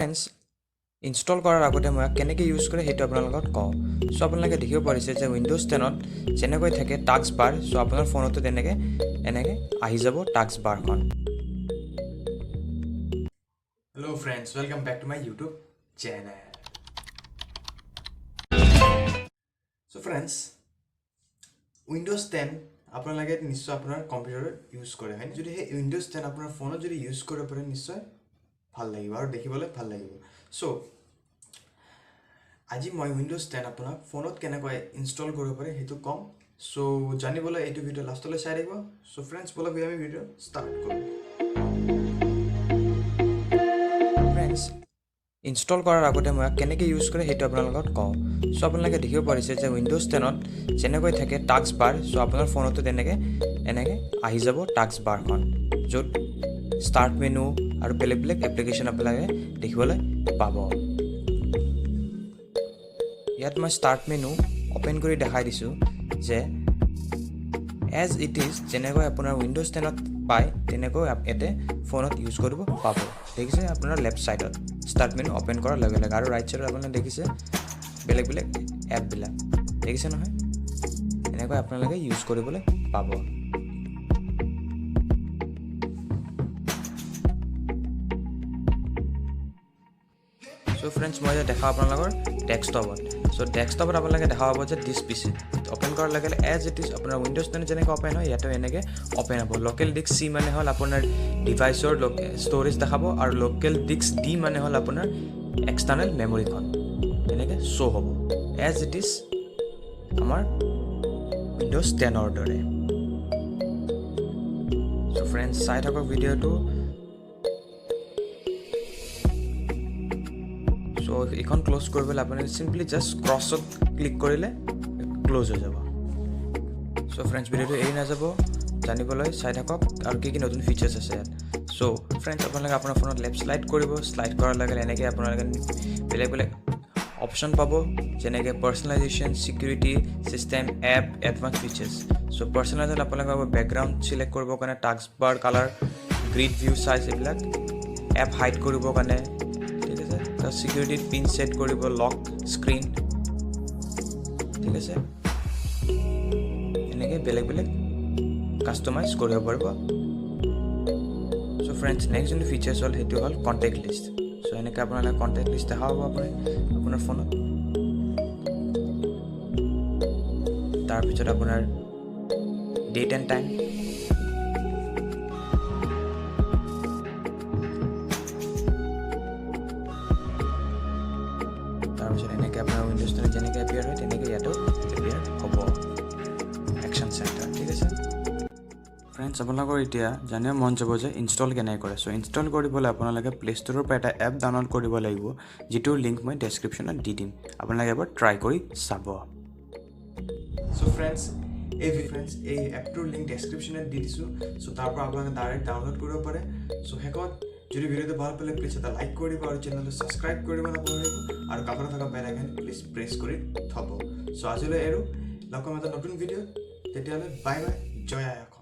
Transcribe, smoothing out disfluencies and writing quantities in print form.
Friends install কৰাৰ আগতে মই কেনেকৈ ইউজ কৰে সেইটো আপোনালোকক কওঁ। চ' আপোনালোকে দেখিব পাৰিছে যে উইণ্ড'জ 10ত যেনেকৈ থাকে টাস্ক বাৰ, চ' আপোনাৰ ফোনতো এনেকৈ আহি যাব টাস্ক বাৰখন। Hello' friends, welcome back to my YouTube channel. So' friends, Windows 10 আপোনালোকে নিশ্চয় আপোনাৰ কম্পিউটাৰত ইউজ কৰে, হয়? যদি সেই উইণ্ড'জ 10 আপোনাৰ ফোনত যদি ইউজ কৰিব পাৰে নিশ্চয় ভাল লাগিব আৰু দেখিবলৈ ভাল লাগিব। চ' আজি মই উইণ্ড'জ 10 আপোনাক ফোনত কেনেকৈ ইনষ্টল কৰিব পাৰে সেইটো ক'ম। চ' জানিবলৈ এইটো ভিডিঅ' লাষ্টলৈ চাই থাকিব। চ' ফ্ৰেণ্ডছ, বলক আমি ভিডিঅ' ষ্টাৰ্ট কৰোঁ। ফ্ৰেণ্ডছ, ইনষ্টল কৰাৰ আগতে মই কেনেকৈ ইউজ কৰে সেইটো আপোনালোকক কওঁ। চ' আপোনালোকে দেখিব পাৰিছে যে উইণ্ড'জ 10ত যেনেকৈ থাকে টাস্ক বাৰ, চ' আপোনাৰ ফোনতো এনেকৈ আহি যাব টাস্ক বাৰখন, য'ত ষ্টাৰ্ট মেনু আৰু বেলেগ বেলেগ এপ্লিকেশ্যন আপোনালোকে দেখিবলৈ পাব। ইয়াত মই ষ্টাৰ্ট মেনু অ'পেন কৰি দেখাই দিছোঁ যে এজ ইট ইজ যেনেকৈ আপোনাৰ উইণ্ড'জ 10ত পায় তেনেকৈ ইয়াতে ফোনত ইউজ কৰিব পাব। দেখিছে আপোনাৰ লেফ্ট ছাইডত ষ্টাৰ্ট মেনু অ'পেন কৰাৰ লগে লগে, আৰু ৰাইট ছাইডত আপোনালোকে দেখিছে বেলেগ বেলেগ এপবিলাক দেখিছে নহয়, এনেকৈ আপোনালোকে ইউজ কৰিবলৈ পাব। চ' ফ্ৰেণ্ডছ, মই এতিয়া দেখাওঁ আপোনালোকৰ ডেস্কটপত। চ' ডেস্কটপত আপোনালোকে দেখা পাব যে দিছ পিচি অ'পেন কৰাৰ লগে লগে এজ ইট ইজ আপোনাৰ উইণ্ড'জ 10 যেনেকৈ অ'পেন হয় ইয়াতো এনেকৈ অ'পেন হ'ব। লোকেল ডিস্ক চি মানে হ'ল আপোনাৰ ডিভাইচৰ ষ্ট'ৰেজ দেখাব, আৰু লোকেল ডিস্ক ডি মানে হ'ল আপোনাৰ এক্সটাৰ্নেল মেমৰিখন এনেকৈ শ্ব' হ'ব এজ ইট ইজ আমাৰ উইণ্ড'জ 10ৰ দৰে। চ' ফ্ৰেণ্ডছ, চাই থাকক ভিডিঅ'টো। চ' এইখন ক্ল'জ কৰিবলৈ আপুনি চিম্পলি জাষ্ট ক্ৰছত ক্লিক কৰিলে ক্ল'জ হৈ যাব। চ' ফ্ৰেণ্ডছ, ভিডিঅ'টো এৰি নাযাব, জানিবলৈ চাই থাকক আৰু কি কি নতুন ফিচাৰ্ছ আছে ইয়াত। চ' ফ্ৰেণ্ডছ, আপোনালোকে আপোনাৰ ফোনত লেফ্ট শ্লাইড কৰিব, শ্লাইড কৰাৰ লগে লগে এনেকৈ আপোনালোকে বেলেগ বেলেগ অপশ্যন পাব, যেনেকৈ personalisation, security system, app, advance features. So' পাৰ্চনেলাইজত আপোনালোকে বেকগ্ৰাউণ্ড ছিলেক্ট কৰিবৰ কাৰণে task bar colour, grid view size, এইবিলাক এপ হাইড কৰিবৰ কাৰণে, ঠিক আছে। তাৰ ছিকিউৰিটিত পিন ছেট কৰিব, লক স্ক্ৰীন, ঠিক আছে। এনেকৈ বেলেগ বেলেগ কাষ্টমাইজ কৰিব পাৰিব। চ' ফ্ৰেণ্ডছ, নেক্সট যোনটো ফিচাৰ্ছ হ'ল সেইটো হ'ল কণ্টেক্ট লিষ্ট। চ' এনেকৈ আপোনালোকে কণ্টেক্ট লিষ্ট দেখা পাব আপোনাৰ ফোনত। তাৰপিছত আপোনাৰ ডেট এণ্ড টাইম, তাৰপিছত এনেকৈ আপোনাৰ উইণ্ড'জ 10 যেনেকৈ এপিয়াৰ হয় তেনেকৈ ইয়াতো এপিয়াৰ হ'ব একশ্যন চেণ্টাৰ, ঠিক আছে। ফ্ৰেণ্ডছ, আপোনালোকৰ এতিয়া জানিব মন যাব যে ইনষ্টল কেনেকৈ কৰে। চ' ইনষ্টল কৰিবলৈ আপোনালোকে প্লে' ষ্ট'ৰৰ পৰা এটা এপ ডাউনলোড কৰিব লাগিব, যিটোৰ লিংক মই ডেছক্ৰিপশ্যনত দি দিম। আপোনালোকে এবাৰ ট্ৰাই কৰি চাব। চ' ফ্ৰেণ্ডছ, এই এপটোৰ লিংক ডেছক্ৰিপশ্যনত দি দিছোঁ। চ' তাৰ পৰা আপোনালোকে ডাইৰেক্ট ডাউনলোড কৰিব পাৰে। চ' শেষত যদি ভিডিঅ'টো ভাল পালে প্লিজ এটা লাইক কৰি দিব আৰু চেনেলটো ছাবস্ক্ৰাইব কৰিব নাপাহৰিব, আৰু কাষত থকা বেল আইকন প্লিজ প্ৰেছ কৰি থ'ব। চ' আজিলৈ এৰো, লগ পাম এটা নতুন ভিডিঅ'। তেতিয়াহ'লে বাই বাই, জয় আই অসম।